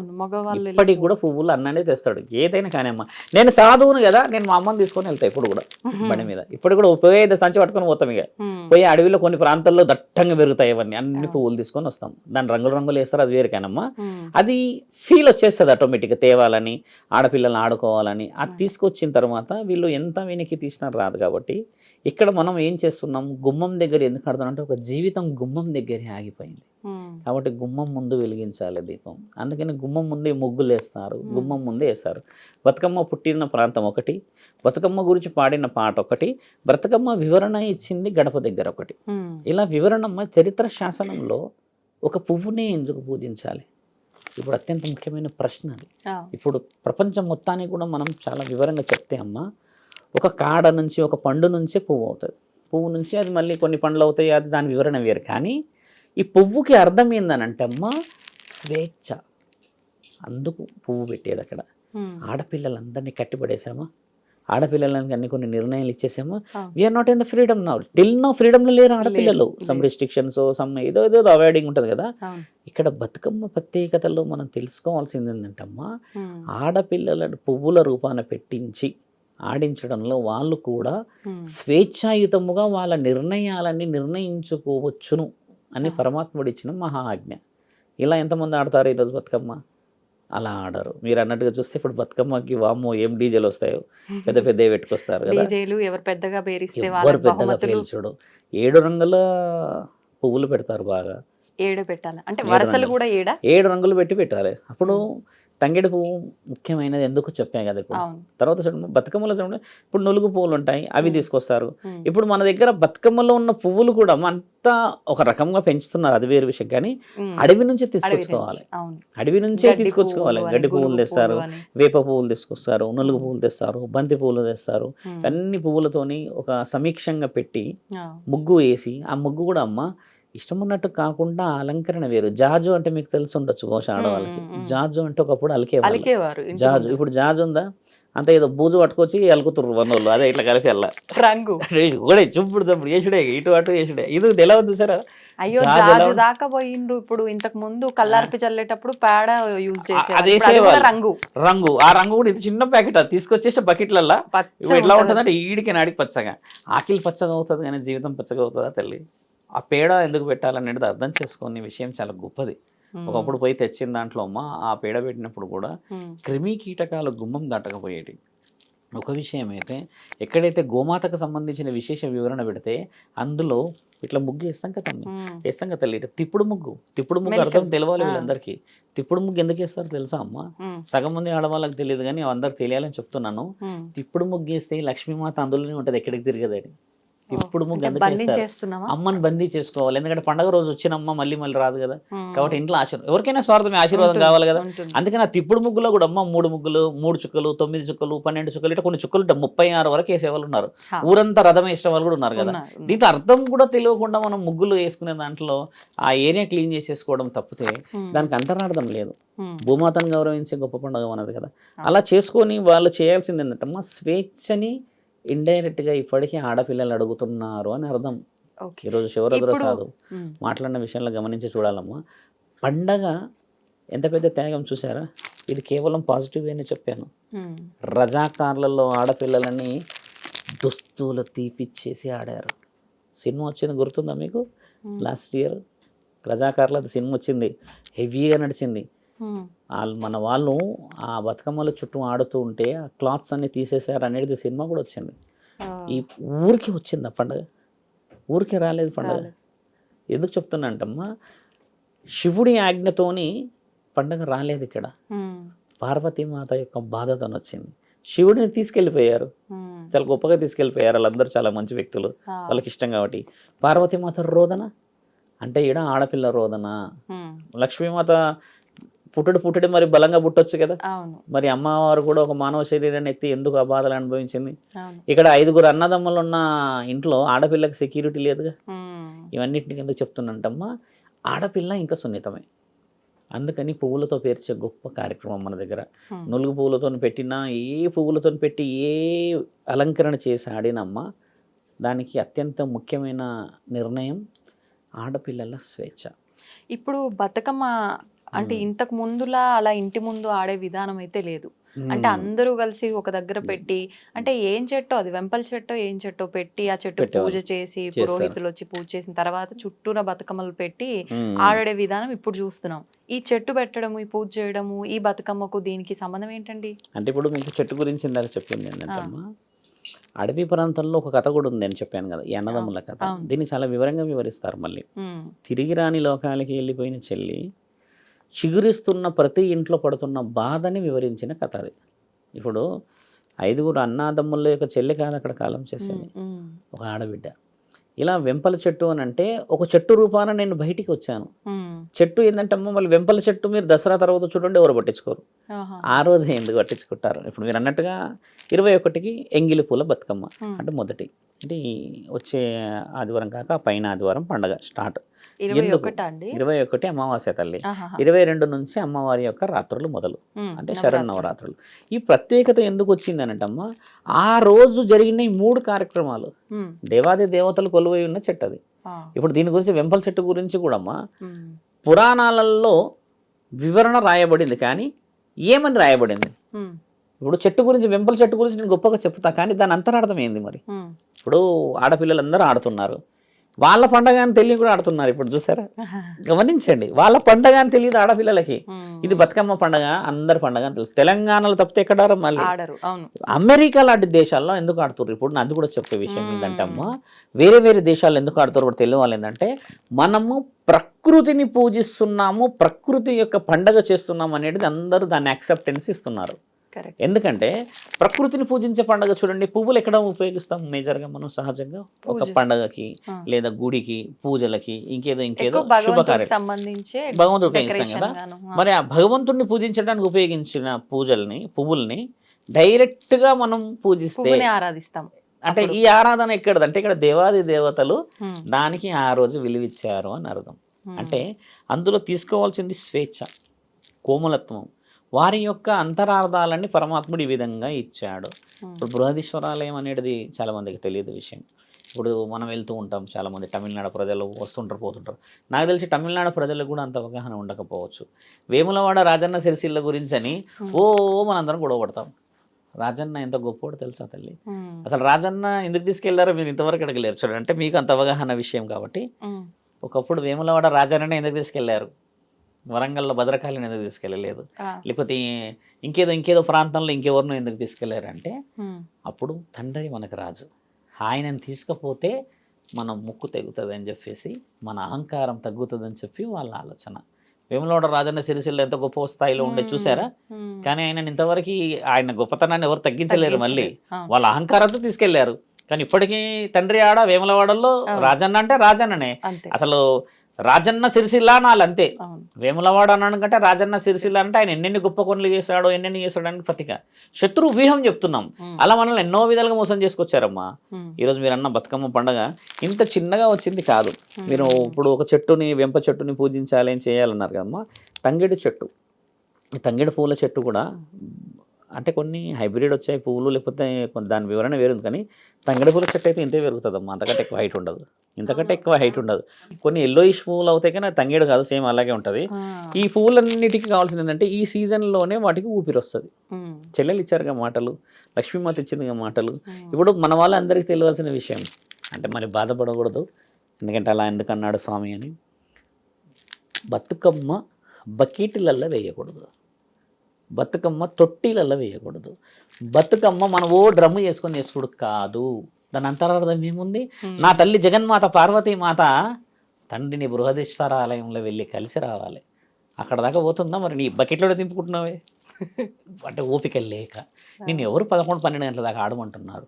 ఇప్పటికి కూడా పువ్వులు అన్ననే తెస్తాడు ఏదైనా కానీ. అమ్మ నేను సాధువును కదా, నేను మా అమ్మని తీసుకొని వెళ్తా ఇప్పుడు కూడా బండి మీద. ఇప్పుడు కూడా ఉపయోగ సంచి పట్టుకొని పోతాం, ఇక పోయి అడవిలో కొన్ని ప్రాంతాల్లో దట్టంగా పెరుగుతాయి అవన్నీ, అన్ని పువ్వులు తీసుకొని వస్తాం. దాని రంగులు రంగులు వేస్తారు, అది వేరు కానమ్మా. అది ఫీల్ వచ్చేస్తుంది ఆటోమేటిక్గా, తేవాలని ఆడపిల్లల్ని ఆడుకోవాలని. అది తీసుకొచ్చిన తర్వాత వీళ్ళు ఎంత వెనక్కి తీసినా రాదు కాబట్టి ఇక్కడ మనం ఏం చేస్తున్నాం, గుమ్మం దగ్గర ఎందుకు ఆడుతున్నాం అంటే ఒక జీవితం గుమ్మం దగ్గరే ఆగిపోయింది. కాబట్టి గుమ్మం ముందు వెలిగించాలి దీపం. అందుకని గుమ్మం ముందే ముగ్గులు వేస్తారు, గుమ్మం ముందే వేస్తారు. బతుకమ్మ పుట్టిన ప్రాంతం ఒకటి, బతుకమ్మ గురించి పాడిన పాట ఒకటి, బతుకమ్మ వివరణ ఇచ్చింది గడప దగ్గర ఒకటి. ఇలా వివరణమ్మ చరిత్ర శాసనంలో ఒక పువ్వునే ఎందుకు పూజించాలి? ఇప్పుడు అత్యంత ముఖ్యమైన ప్రశ్న అది. ఇప్పుడు ప్రపంచం మొత్తానికి కూడా మనం చాలా వివరంగా చెప్తే అమ్మ, ఒక కాడ నుంచి ఒక పండు నుంచే పువ్వు అవుతుంది, పువ్వు నుంచి అది మళ్ళీ కొన్ని పండ్లు అవుతాయి, అది దాని వివరణ వేరు. కానీ ఈ పువ్వుకి అర్థం ఏందనంటే అమ్మ స్వేచ్ఛ. అందుకు పువ్వు పెట్టేది అక్కడ. ఆడపిల్లలందరినీ కట్టిపడేసామా, ఆడపిల్లలకి అన్ని కొన్ని నిర్ణయాలు ఇచ్చేసామా. We are not in the freedom now. Till now ఫ్రీడమ్లో లేరు ఆడపిల్లలు. సమ్ రిస్ట్రిక్షన్స్, సమ్ ఏదో అవాయిడింగ్ ఉంటుంది కదా. ఇక్కడ బతుకమ్మ ప్రత్యేకతలో మనం తెలుసుకోవాల్సింది ఏంటంటే అమ్మ, ఆడపిల్లలను పువ్వుల రూపాన పెట్టించి ఆడించడంలో వాళ్ళు కూడా స్వేచ్ఛాయుతముగా వాళ్ళ నిర్ణయాలన్నీ నిర్ణయించుకోవచ్చును అని పరమాత్ముడు ఇచ్చిన మహా ఆజ్ఞ. ఇలా ఎంతమంది ఆడతారు ఈరోజు బతుకమ్మ? అలా ఆడరు. మీరు అన్నట్టుగా చూస్తే ఇప్పుడు బతుకమ్మకి వామ్మో ఏం డీజేలు వస్తాయో, పెద్ద పెద్ద పెట్టుకొస్తారు కదా. ఎవరు పెద్దగా ఎవరు పెద్దగా పేల్చడు. 7 రంగుల పువ్వులు పెడతారు బాగా. 7 పెట్టాలి అంటే వరసలు కూడా 7 రంగులు పెట్టి పెట్టాలి. అప్పుడు తంగేడు పువ్వు ముఖ్యమైనది ఎందుకు చెప్పాం కదా. ఇప్పుడు తర్వాత చూడండి బతుకమ్మలో చూడండి, ఇప్పుడు నులుగు పువ్వులు ఉంటాయి, అవి తీసుకొస్తారు. ఇప్పుడు మన దగ్గర బతుకమ్మలో ఉన్న పువ్వులు కూడా అంతా ఒక రకంగా పెంచుతున్నారు, అది వేరు విషయం. కానీ అడవి నుంచి తీసుకొచ్చుకోవాలి, అడవి నుంచే తీసుకొచ్చుకోవాలి. గడ్డి పువ్వులు తెస్తారు, వేప పువ్వులు తీసుకొస్తారు, నులుగు పువ్వులు తెస్తారు, బంతి పువ్వులు తెస్తారు. అన్ని పువ్వులతోని ఒక సమీక్షంగా పెట్టి ముగ్గు వేసి, ఆ ముగ్గు కూడా అమ్మ ఇష్టం ఉన్నట్టు కాకుండా అలంకరణ వేరు. జాజు అంటే మీకు తెలిసి ఉండొచ్చు బహుశా ఆడవాళ్ళకి. జాజు అంటే ఒకప్పుడు అలికేవారు. జాజు ఇప్పుడు జాజు ఉందా? అంతే ఏదో బూజు పట్టుకొచ్చి అలుకుతుర్రు వన్నోళ్ళు, అదే ఇట్లా కలిసి వెళ్ళా రంగు కూడా చూపుడు తప్పుడు వేసుడే, ఇటు అటు వేసుడే. ఇది తెలవదు చూసారా? అయ్యో జాజు దాకా పోయిండ్రు. ఇప్పుడు ఇంతకు ముందు కల్లార్పి చల్లేటప్పుడు పేడ యూజ్ చేసేవాళ్ళు. రంగు ఆ రంగు కూడా ఇది చిన్న ప్యాకెట్, అది తీసుకొచ్చేసి బకెట్లల్లా ఎట్లా ఉంటుందంటే ఈడికి నాడికి పచ్చగా, ఆకిలి పచ్చగా అవుతుంది కానీ జీవితం పచ్చగా అవుతుందా తల్లి? ఆ పేడ ఎందుకు పెట్టాలనేది అర్థం చేసుకునే విషయం చాలా గొప్పది. ఒకప్పుడు పోయి తెచ్చిన దాంట్లో అమ్మ ఆ పేడ పెట్టినప్పుడు కూడా క్రిమి కీటకాలు గుమ్మం దాటకపోయేటి. ఒక విషయం అయితే ఎక్కడైతే గోమాతకు సంబంధించిన విశేష వివరణ పెడితే అందులో ఇట్లా ముగ్గు వేస్తాం కదా తల్లి, తిప్పుడు ముగ్గు అర్థం తెలవాలి వీళ్ళందరికీ. తిప్పుడు ముగ్గు ఎందుకు వేస్తారో తెలుసా అమ్మ? సగం మంది ఆడవాళ్ళకి తెలియదు కానీ అందరికి తెలియాలని చెప్తున్నాను. తిప్పుడు ముగ్గు వేస్తే లక్ష్మీమాత అందులోనే ఉంటుంది, ఎక్కడికి తిరగదని. ఇప్పుడు ముగ్గు అమ్మని బందీ చేసుకోవాలి. ఎందుకంటే పండగ రోజు వచ్చిన అమ్మ మళ్ళీ రాదు కదా. కాబట్టి ఇంట్లో ఎవరికైనా స్వార్థమే, ఆశీర్వాదం కావాలి కదా. అందుకని ఆ తిప్పుడు ముగ్గులో కూడా అమ్మ 3 ముగ్గులు, 3 చుక్కలు, 9 చుక్కలు, 12 చుక్కలు, ఇట్లా కొన్ని చుక్కలు 36 వరకు వేసేవాళ్ళు ఉన్నారు. ఊరంతా రథం వేసిన వాళ్ళు కూడా ఉన్నారు కదా. దీంతో అర్థం కూడా తెలియకుండా మనం ముగ్గులు వేసుకునే దాంట్లో ఆ ఏరియా క్లీన్ చేసేసుకోవడం తప్పితే దానికి అంతరార్థం లేదు. భూమాతను గౌరవించే గొప్ప పండుగ మనది కదా. అలా చేసుకొని వాళ్ళు చేయాల్సింది ఏంటంటే అమ్మ స్వేచ్ఛని ఇండైరెక్ట్గా ఇప్పటికీ ఆడపిల్లలు అడుగుతున్నారు అని అర్థం. ఈరోజు శివరుద్ర సాధు మాట్లాడిన విషయంలో గమనించి చూడాలమ్మా. పండగ ఎంత పెద్ద త్యాగం చూసారా? ఇది కేవలం పాజిటివ్ అని చెప్పాను. రజాకార్లలో ఆడపిల్లలని దుస్తులు తీపిచ్చేసి ఆడారు. సినిమా వచ్చింది గుర్తుందా మీకు? లాస్ట్ ఇయర్ రజాకార్లది సినిమా వచ్చింది, హెవీగా నడిచింది. మన వాళ్ళు ఆ బతుకమ్మల చుట్టూ ఆడుతూ ఉంటే ఆ క్లాత్స్ అన్ని తీసేసారు అనేది సినిమా కూడా వచ్చింది. ఈ ఊరికి వచ్చింది ఆ పండుగ, ఊరికి రాలేదు పండుగ. ఎందుకు చెప్తున్నా అంటమ్మా, శివుడి ఆజ్ఞతోని పండుగ రాలేదు ఇక్కడ. పార్వతీమాత యొక్క బాధతో వచ్చింది. శివుడిని తీసుకెళ్ళిపోయారు, చాలా గొప్పగా తీసుకెళ్ళిపోయారు. వాళ్ళందరూ చాలా మంచి వ్యక్తులు, వాళ్ళకి ఇష్టం కాబట్టి. పార్వతీమాత రోదన అంటే ఈడ ఆడపిల్ల రోదన. లక్ష్మీమాత పుట్టుడు మరి బలంగా పుట్టొచ్చు కదా. మరి అమ్మవారు కూడా ఒక మానవ శరీరాన్ని ఎత్తి ఎందుకు ఆ బాధలు అనుభవించింది? ఇక్కడ 5 అన్నదమ్ములు ఉన్న ఇంట్లో ఆడపిల్లకి సెక్యూరిటీ లేదుగా. ఇవన్నిటిని ఎందుకు చెప్తున్నంటమ్మా, ఆడపిల్ల ఇంకా సున్నితమే. అందుకని పువ్వులతో పేర్చే గొప్ప కార్యక్రమం మన దగ్గర. నులుగు పువ్వులతో పెట్టినా, ఏ పువ్వులతో పెట్టి ఏ అలంకరణ చేసి ఆడినమ్మా, దానికి అత్యంత ముఖ్యమైన నిర్ణయం ఆడపిల్లల స్వేచ్ఛ. ఇప్పుడు బతుకమ్మ అంటే ఇంతకు ముందులా అలా ఇంటి ముందు ఆడే విధానం అయితే లేదు. అంటే అందరూ కలిసి ఒక దగ్గర పెట్టి, అంటే ఏం చెట్టో అది వెంపల చెట్టో ఏం చెట్టో పెట్టి ఆ చెట్టు పూజ చేసి పురోహితులు వచ్చి పూజ చేసిన తర్వాత చుట్టూరా బతుకమ్మలు పెట్టి ఆడే విధానం ఇప్పుడు చూస్తున్నాం. ఈ చెట్టు పెట్టడము, ఈ పూజ చేయడము, ఈ బతుకమ్మకు దీనికి సంబంధం ఏంటండి? అంటే ఇప్పుడు మీకు చెట్టు గురించి ఇందాక చెప్పింది ఏంటంటే అడవి ప్రాంతంలో ఒక కథ కూడా ఉంది అని చెప్పాను కదా, ఈ అన్నదమ్ముల కథ. దీన్ని చాలా వివరంగా వివరిస్తారు మళ్ళీ. తిరిగి రాని లోకాలకి వెళ్ళిపోయిన చెల్లి చిగురిస్తున్న ప్రతి ఇంట్లో పడుతున్న బాధని వివరించిన కథ అది. ఇప్పుడు 5 అన్నాదమ్ముల యొక్క చెల్లి కాదు అక్కడ కాలం చేసేది, ఒక ఆడబిడ్డ. ఇలా వెంపల చెట్టు అని అంటే ఒక చెట్టు రూపాన నేను బయటికి వచ్చాను. చెట్టు ఏంటంటే అమ్మ మళ్ళీ వెంపల చెట్టు మీరు దసరా తర్వాత చూడండి ఎవరు పట్టించుకోరు, ఆ రోజు ఎందుకు పట్టించుకుంటారు. ఇప్పుడు మీరు అన్నట్టుగా 21కి ఎంగిలి పూల బతుకమ్మ అంటే మొదటి అంటే వచ్చే ఆదివారం కాక పైన ఆదివారం పండగ స్టార్ట్. 21 అమావాస్య తల్లి, 22 నుంచి అమ్మవారి యొక్క రాత్రులు మొదలు అంటే శరన్నవరాత్రులు. ఈ ప్రత్యేకత ఎందుకు వచ్చిందనంటమ్మా, ఆ రోజు జరిగిన ఈ 3 కార్యక్రమాలు దేవాది దేవతలు కొలువై ఉన్న చెట్టు అది. ఇప్పుడు దీని గురించి వెంపల చెట్టు గురించి కూడా అమ్మా పురాణాలలో వివరణ రాయబడింది, కానీ ఏమని రాయబడింది. ఇప్పుడు చెట్టు గురించి వెంపల చెట్టు గురించి నేను గొప్పగా చెప్తా, కానీ దాని అంతరార్థం ఏంది మరి. ఇప్పుడు ఆడపిల్లలందరూ ఆడుతున్నారు, వాళ్ళ పండగ అని తెలియ కూడా ఆడుతున్నారు. ఇప్పుడు చూసారా, గమనించండి, వాళ్ళ పండగ అని తెలియదు ఆడపిల్లలకి. ఇది బతుకమ్మ పండగ అందరి పండగ అని తెలుసు. తెలంగాణలో తప్పితే ఎక్కడ మళ్ళీ అమెరికా లాంటి దేశాల్లో ఎందుకు ఆడుతున్నారు. ఇప్పుడు అది కూడా చెప్పే విషయం ఏంటంటే అమ్మ, వేరే వేరే దేశాల్లో ఎందుకు ఆడుతారు కూడా తెలియని వాళ్ళు ఏంటంటే, మనము ప్రకృతిని పూజిస్తున్నాము, ప్రకృతి యొక్క పండగ చేస్తున్నాము అనేది అందరూ దాన్ని యాక్సెప్టెన్స్ ఇస్తున్నారు. ఎందుకంటే ప్రకృతిని పూజించే పండుగ చూడండి, పువ్వులు ఎక్కడ ఉపయోగిస్తాం మేజర్గా మనం సహజంగా, ఒక పండగకి లేదా గుడికి పూజలకి ఇంకేదో శుభకార్యం భగవంతుడు ఉపయోగిస్తాం కదా. మరి ఆ భగవంతుడిని పూజించడానికి ఉపయోగించిన పువ్వుల్ని డైరెక్ట్ గా మనం పూజిస్తే ఆరాధిస్తాం. అంటే ఈ ఆరాధన ఎక్కడదంటే ఇక్కడ దేవాది దేవతలు దానికి ఆ రోజు విలువిచ్చారు అని అర్థం. అంటే అందులో తీసుకోవాల్సింది స్వేచ్ఛ, కోమలత్వం, వారి యొక్క అంతరార్థాలన్నీ పరమాత్ముడు ఈ విధంగా ఇచ్చాడు. ఇప్పుడు బృహదీశ్వరాలయం అనేది చాలా మందికి తెలియదు విషయం. ఇప్పుడు మనం వెళ్తూ ఉంటాం, చాలామంది తమిళనాడు ప్రజలు వస్తుంటారు పోతుంటారు. నాకు తెలిసి తమిళనాడు ప్రజలకు కూడా అంత అవగాహన ఉండకపోవచ్చు. వేములవాడ రాజన్న సిరిసిల్ల గురించి అని మనందరం గొడవ పడతాం. రాజన్న ఎంత గొప్పోడు తెలుసా తల్లి. అసలు రాజన్న ఎందుకు తీసుకెళ్లారో మీరు ఇంతవరకు అడగలేరు చూడండి. అంటే మీకు అంత అవగాహన విషయం కాబట్టి, ఒకప్పుడు వేములవాడ రాజన్ననే ఎందుకు తీసుకెళ్లారు, వరంగల్లో భద్రకాళిని ఎందుకు తీసుకెళ్ళలేదు, లేకపోతే ఇంకేదో ప్రాంతంలో ఇంకెవరినో ఎందుకు తీసుకెళ్లారు అంటే, అప్పుడు తండ్రి మనకు రాజు, ఆయనను తీసుకపోతే మన ముక్కు తెగుతుంది అని చెప్పేసి, మన అహంకారం తగ్గుతుంది అని చెప్పి వాళ్ళ ఆలోచన. వేములవాడ రాజన్న సిరిసిల్ల ఎంత గొప్ప స్థాయిలో ఉండే చూసారా, కానీ ఆయన ఇంతవరకు ఆయన గొప్పతనాన్ని ఎవరు తగ్గించలేరు. మళ్ళీ వాళ్ళ అహంకారంతో తీసుకెళ్లారు. కానీ ఇప్పటికీ తండ్రి ఆడ వేములవాడలో రాజన్న అంటే రాజన్ననే. అసలు రాజన్న సిరిసిల్ల అనాలి అంతే. వేములవాడ అన్నాడు కంటే రాజన్న సిరిసిల్ల అంటే ఆయన ఎన్నెన్ని గొప్ప పనులు చేశాడో ఎన్నెన్ని చేశాడని ప్రతిక శత్రు వ్యూహం చెప్తున్నాం. అలా మనల్ని ఎన్నో విధాలుగా మోసం చేసుకొచ్చారమ్మా. ఈరోజు మీరు అన్న బతుకమ్మ పండుగ ఇంత చిన్నగా వచ్చింది కాదు. మీరు ఇప్పుడు ఒక చెట్టుని వెంప చెట్టుని పూజించాలి అని చేయాలన్నారు కదమ్మా. తంగేడు చెట్టు, ఈ తంగేడు పూల చెట్టు కూడా అంటే కొన్ని హైబ్రిడ్ వచ్చాయి పువ్వులు, లేకపోతే దాని వివరణ వేరుంది. కానీ తంగేడు పూల చెట్టు అయితే ఇంతే పెరుగుతుందమ్మా, అంతకంటే ఎక్కువ హైట్ ఉండదు, ఇంతకంటే ఎక్కువ హైట్ ఉండదు. కొన్ని ఎల్లోయిష్ పువ్వులు అవుతాయి కానీ తంగేడు కాదు, సేమ్ అలాగే ఉంటుంది. ఈ పువ్వులన్నిటికీ కావాల్సింది ఏంటంటే ఈ సీజన్లోనే వాటికి ఊపిరి వస్తుంది. చెల్లెలు ఇచ్చారుగా మాటలు, లక్ష్మీమాత ఇచ్చిందిగా మాటలు. ఇప్పుడు మన వాళ్ళందరికీ తెలియాల్సిన విషయం అంటే మరి బాధపడకూడదు, ఎందుకంటే అలా ఎందుకన్నాడు స్వామి అని. బతుకమ్మ బకెట్లల్లో వేయకూడదు, బతుకమ్మ తొట్టిలలో వేయకూడదు, బతుకమ్మ మనం డ్రమ్ము చేసుకొని కాదు. దాని అంతరార్థం ఏముంది, నా తల్లి జగన్మాత పార్వతీమాత తండ్రిని బృహదీశ్వర ఆలయంలో వెళ్ళి కలిసి రావాలి. అక్కడ దాకా పోతుందా మరి, నీ బకెట్లో దింపుకుంటున్నావే అంటే ఓపిక లేక. నేను ఎవరు 11-12 గంటల దాకా ఆడమంటున్నారు.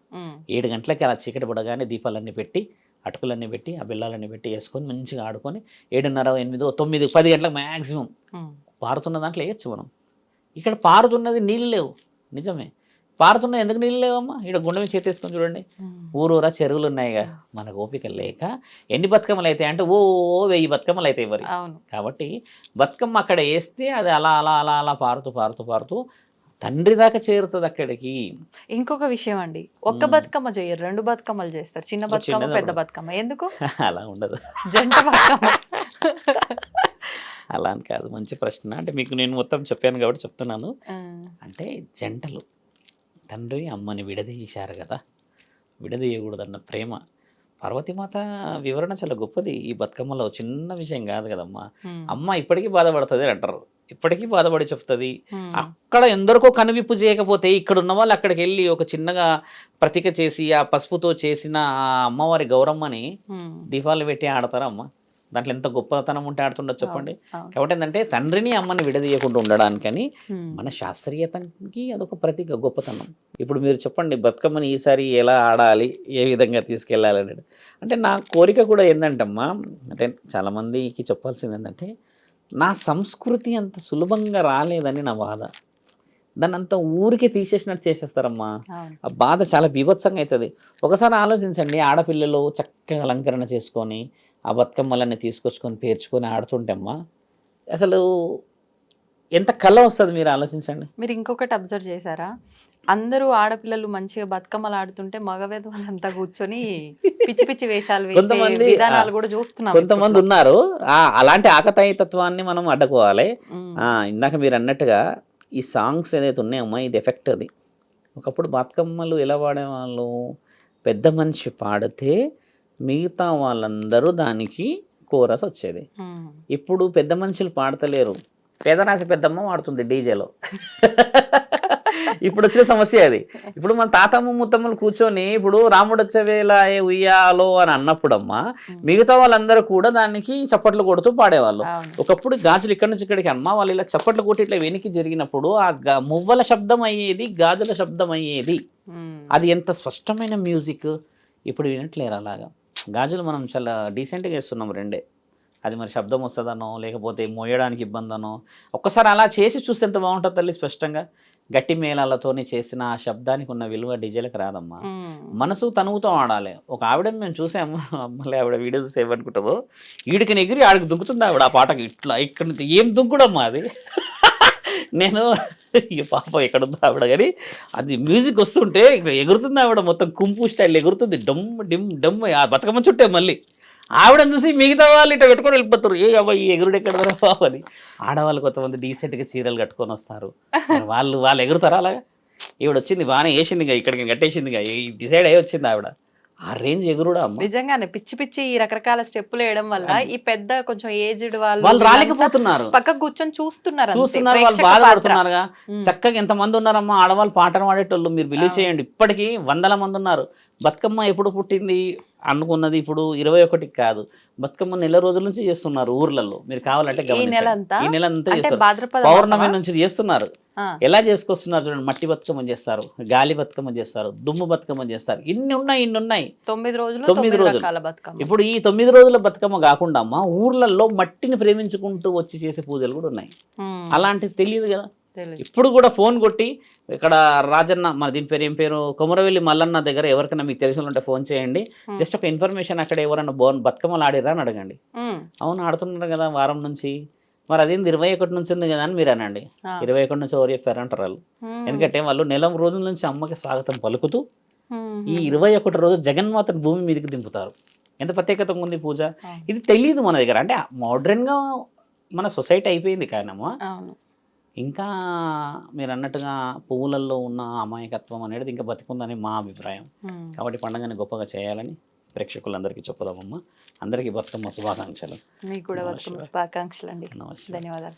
7 గంటలకి అలా చీకటి పడగానే దీపాలన్నీ పెట్టి అటుకులన్నీ పెట్టి ఆ బిళ్ళాలన్నీ పెట్టి వేసుకొని మంచిగా ఆడుకొని 7:30, 8, 9, 10 గంటలకు మ్యాక్సిమం పారుతున్న దాంట్లో వేయచ్చు మనం. ఇక్కడ పారుతున్నది నీళ్ళు లేవు, నిజమే పారుతున్నది. ఎందుకు నీళ్ళు లేవమ్మా, ఇక్కడ గుండె మీద చేతేసుకొని చూడండి, ఊరూరా చెరువులు ఉన్నాయిగా. మనకు ఓపిక లేక ఎన్ని బతుకమ్మలు అవుతాయి అంటే 1000 బతుకమ్మలు అవుతాయి మరి. కాబట్టి బతుకమ్మ అక్కడ వేస్తే అది అలా అలా అలా అలా పారుతూ పారుతూ పారుతూ తండ్రి దాకా చేరుతుంది అక్కడికి. ఇంకొక విషయం అండి, ఒక్క బతుకమ్మ చేయరు, 2 బతుకమ్మలు చేస్తారు. చిన్న బతుకమ్మ, పెద్ద బతుకమ్మ. ఎందుకు అలా ఉండదు, జంట బతుకమ్మ. అలా అని కాదు, మంచి ప్రశ్న. అంటే మీకు నేను మొత్తం చెప్పాను కాబట్టి చెప్తున్నాను. అంటే జంటలు తండ్రి అమ్మని విడదీశారు కదా, విడదీయకూడదన్న ప్రేమ పార్వతీమాత వివరణ చాలా గొప్పది. ఈ బతుకమ్మలో చిన్న విషయం కాదు కదమ్మా. ఉమ్, అమ్మ ఇప్పటికీ బాధపడుతుంది అని అంటారు. ఇప్పటికీ బాధపడి చెప్తుంది. ఉమ్, అక్కడ ఎందరికో కనువిప్పు చేయకపోతే ఇక్కడ ఉన్న వాళ్ళు అక్కడికి వెళ్ళి ఒక చిన్నగా ప్రతిక చేసి ఆ పసుపుతో చేసిన ఆ అమ్మవారి గౌరమ్మని ఉమ్, దీపాలు పెట్టి ఆడతారమ్మ. దాంట్లో ఎంత గొప్పతనం ఉంటే ఆడుతుండొచ్చు చెప్పండి. అవును. కాబట్టి ఏంటంటే తండ్రిని అమ్మని విడదీయకుండా ఉండడానికని ఉమ్, మన శాస్త్రీయతకి అదొక ప్రతీక గొప్పతనం. ఇప్పుడు మీరు చెప్పండి బతుకమ్మని ఈసారి ఎలా ఆడాలి, ఏ విధంగా తీసుకెళ్ళాలి అనేది. అంటే నా కోరిక కూడా ఏంటంటమ్మా, అంటే చాలామందికి చెప్పాల్సింది ఏంటంటే నా సంస్కృతి అంత సులభంగా రాలేదని నా బాధ. దాన్ని అంత ఊరికే తీసేసినట్టు చేసేస్తారమ్మా. అవును. ఆ బాధ చాలా బీభత్సంగా అవుతుంది. ఒకసారి ఆలోచించండి, ఆడపిల్లలు చక్కగా అలంకరణ చేసుకొని ఆ బతుకమ్మలన్నీ తీసుకొచ్చుకొని పేర్చుకొని ఆడుతుంటేమ్మా అసలు ఎంత కళ వస్తుంది మీరు ఆలోచించండి. మీరు ఇంకొకటి అబ్జర్వ్ చేశారా, అందరూ ఆడపిల్లలు మంచిగా బతుకమ్మలు ఆడుతుంటే మగవేద వాళ్ళంతా కూర్చొని పిచ్చి పిచ్చి వేషాలు వేసే కొంతమంది విధానాలు కూడా చూస్తున్నాం కొంతమంది ఉన్నారు. అలాంటి ఆకతాయితత్వాన్ని మనం అడ్డుకోవాలి. ఇందాక మీరు అన్నట్టుగా ఈ సాంగ్స్ ఏదైతే ఉన్నాయమ్మా ఇది ఎఫెక్ట్ అది. ఒకప్పుడు బతుకమ్మలు ఎలా పాడేవాళ్ళు, పెద్ద మనిషి పాడితే మిగతా వాళ్ళందరూ దానికి కోరస్ వచ్చేది. ఇప్పుడు పెద్ద మనుషులు పాడతలేరు, పేదరాశి పెద్దమ్మ వాడుతుంది డీజేలో. ఇప్పుడు వచ్చిన సమస్య అది. ఇప్పుడు మన తాతమ్మ ముత్తమ్మలు కూర్చొని ఇప్పుడు రాముడు వచ్చే వేళ ఉయ్యాలో అని అన్నప్పుడమ్మా మిగతా వాళ్ళందరూ కూడా దానికి చప్పట్లు కొడుతూ పాడేవాళ్ళు. ఒకప్పుడు గాజులు ఇక్కడి నుంచి ఇక్కడికి అమ్మ వాళ్ళు ఇలా చప్పట్లు కొట్టి ఇట్లా వెనక్కి జరిగినప్పుడు ఆ మువ్వల శబ్దం అయ్యేది, గాజుల శబ్దం అయ్యేది. అది ఎంత స్పష్టమైన మ్యూజిక్. ఇప్పుడు వినట్లేరు అలాగా. గాజులు మనం చాలా డీసెంట్గా వేస్తున్నాం రెండే. అది మరి శబ్దం వస్తుందనో లేకపోతే మోయడానికి ఇబ్బందనో ఒక్కసారి అలా చేసి చూస్తే ఎంత బాగుంటుంది తల్లి. స్పష్టంగా గట్టి మేళాలతోని చేసిన ఆ శబ్దానికి ఉన్న విలువ డీజేలకు రాదమ్మా. మనసు తనువుతో ఆడాలి. ఒక ఆవిడని మేము చూసాము, మళ్ళీ ఆవిడ వీడియో చూస్తే ఏమనుకుంటుందో, వీడికి ఎగిరి ఆడికి దుంకుతుంది ఆవిడ ఆ పాటకి. ఇట్లా ఇక్కడ నుంచి ఏం దుంకుడమ్మా అది. నేను ఈ పాప ఎక్కడుందో ఆవిడ కానీ అది మ్యూజిక్ వస్తుంటే ఇక్కడ ఎగురుతుంది ఆవిడ, మొత్తం కుంపు స్టైల్ ఎగురుతుంది. డమ్ డిమ్ డమ్ ఆ బతుకమ్మ చుట్టే మళ్ళీ ఆవిడని చూసి మిగతా వాళ్ళు ఇట్లా పెట్టుకొని వెళ్ళిపోతారు. ఏ అబ్బాయి ఎగురుడు ఎక్కడ బాబు అని. ఆడవాళ్ళు కొంతమంది డీసెంట్గా చీరలు కట్టుకొని వస్తారు, వాళ్ళు ఎగురుతారా అలాగా. ఈవిడ వచ్చింది బాగానే వేసింది, ఇక్కడికి కట్టేసింది, డిసైడ్ అయ్యి వచ్చింది ఆవిడ. ఆ రేంజ్ ఎగురుడా అమ్మ. నిజంగానే పిచ్చి పిచ్చి ఈ రకరకాల స్టెప్పులు వేయడం వల్ల ఈ పెద్ద కొంచెం ఏజ్డ్ వాళ్ళు రాలేకపోతున్నారు, పక్కకు కూర్చొని చూస్తున్నారు, వాళ్ళు బాధపడుతున్నారుగా. చక్కగా ఎంతమంది ఉన్నారమ్మా ఆడవాళ్ళు పాటలు పాడేటోళ్ళు. మీరు బిలీవ్ చేయండి, ఇప్పటికీ వందల మంది ఉన్నారు. బతుకమ్మ ఎప్పుడు పుట్టింది అనుకున్నది ఇప్పుడు 21 కాదు, బతుకమ్మ నెల రోజుల నుంచి చేస్తున్నారు ఊర్లలో. మీరు కావాలంటే ఈ నెల అంతా చేస్తున్నారు, పౌర్ణమి నుంచి చేస్తున్నారు. ఎలా చేసుకొస్తున్నారు చూడండి. మట్టి బతుకమ్మ చేస్తారు, గాలి బతుకమ్మ చేస్తారు, దుమ్ము బతుకమ్మ చేస్తారు. ఇన్ని ఉన్నాయి 9 రోజులు. ఇప్పుడు ఈ 9 రోజుల బతుకమ్మ కాకుండా అమ్మ ఊర్లలో మట్టిని ప్రేమించుకుంటూ వచ్చి చేసే పూజలు కూడా ఉన్నాయి. అలాంటివి తెలియదు కదా. ఇప్పుడు కూడా ఫోన్ కొట్టి ఇక్కడ రాజన్న, మన దీని పేరు ఏం పేరు, కొమరవెల్లి మల్లన్న దగ్గర ఎవరికైనా మీకు తెలిసిన ఉంటే ఫోన్ చేయండి. జస్ట్ ఒక ఇన్ఫర్మేషన్, అక్కడ ఎవరైనా బతుకమ్మలు ఆడిరా అని అడగండి. అవును ఆడుతున్నారు కదా వారం నుంచి, మరి అదేంది 21 నుంచి ఉంది కదా అని మీరు అనండి. 21 నుంచి ఎవరు చెప్పారంటారు వాళ్ళు. ఎందుకంటే వాళ్ళు నెల రోజుల నుంచి అమ్మకి స్వాగతం పలుకుతూ ఈ 21 రోజు జగన్మాతను భూమి మీదకి దింపుతారు. ఎంత ప్రత్యేకత ఉంది పూజ. ఇది తెలియదు మన దగ్గర. అంటే మోడ్రన్గా మన సొసైటీ అయిపోయింది. కానమ్మా ఇంకా మీరు అన్నట్టుగా పువ్వులలో ఉన్న అమాయకత్వం అనేది ఇంకా బతికుందని మా అభిప్రాయం. కాబట్టి పండుగని గొప్పగా చేయాలని ప్రేక్షకులందరికీ చెప్పుదామమ్మా. అందరికీ బతుకమ్మ శుభాకాంక్షలు. మీకు కూడా బతుకమ్మ శుభాకాంక్షలు అండి. ధన్యవాదాలు.